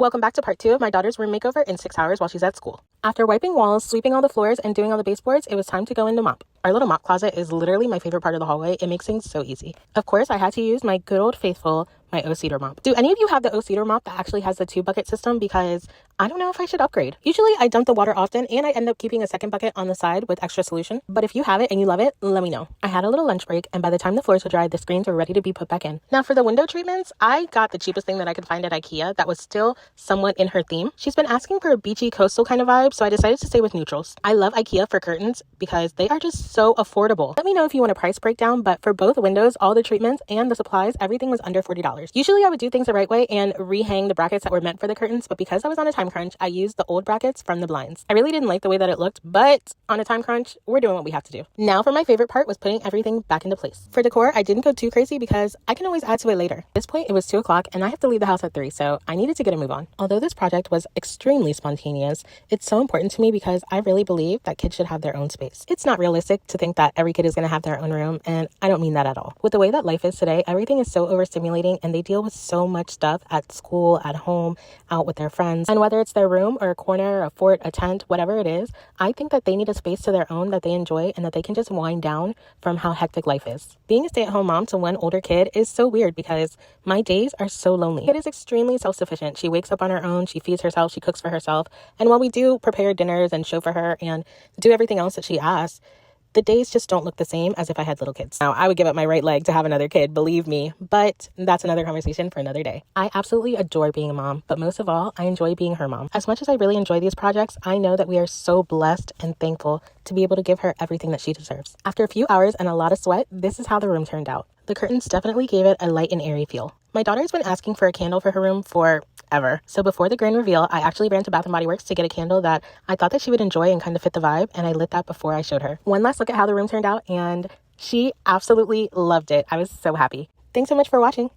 Welcome back to part 2 of my daughter's room makeover in 6 hours while she's at school. After wiping walls, sweeping all the floors, and doing all the baseboards, it was time to go into mop. Our little mop closet is literally my favorite part of the hallway. It makes things so easy. Of course, I had to use my good old faithful, my O-Cedar mop. Do any of you have the O-Cedar mop that actually has the 2-bucket system? Because I don't know if I should upgrade. Usually I dump the water often and I end up keeping a second bucket on the side with extra solution. But if you have it and you love it, let me know. I had a little lunch break and by the time the floors were dry, the screens were ready to be put back in. Now for the window treatments, I got the cheapest thing that I could find at IKEA that was still somewhat in her theme. She's been asking for a beachy coastal kind of vibe, so I decided to stay with neutrals. I love IKEA for curtains because they are just so affordable. Let me know if you want a price breakdown, but for both windows, all the treatments and the supplies, everything was under $40. Usually I would do things the right way and rehang the brackets that were meant for the curtains, but because I was on a time crunch, I used the old brackets from the blinds. I really didn't like the way that it looked, but on a time crunch, we're doing what we have to do. Now for my favorite part was putting everything back into place. For decor, I didn't go too crazy because I can always add to it later. At this point, it was 2 o'clock and I have to leave the house at 3, so I needed to get a move on. Although this project was extremely spontaneous, it's so important to me because I really believe that kids should have their own space. It's not realistic to think that every kid is going to have their own room, and I don't mean that at all. With the way that life is today, everything is so overstimulating and they deal with so much stuff at school, at home, out with their friends. And whether it's their room or a corner, a fort, a tent, whatever it is, I think that they need a space to their own that they enjoy and that they can just wind down from how hectic life is. Being a stay-at-home mom to one older kid is so weird because my days are so lonely. It is extremely self-sufficient. She wakes up on her own, she feeds herself, she cooks for herself, and while we do prepare dinners and show for her and do everything else that she asks, the days just don't look the same as if I had little kids. Now, I would give up my right leg to have another kid, believe me, but that's another conversation for another day. I absolutely adore being a mom, but most of all, I enjoy being her mom. As much as I really enjoy these projects, I know that we are so blessed and thankful to be able to give her everything that she deserves. After a few hours and a lot of sweat, this is how the room turned out. The curtains definitely gave it a light and airy feel. My daughter's been asking for a candle for her room forever. So before the grand reveal, I actually ran to Bath & Body Works to get a candle that I thought that she would enjoy and kind of fit the vibe, and I lit that before I showed her. One last look at how the room turned out, and she absolutely loved it. I was so happy. Thanks so much for watching.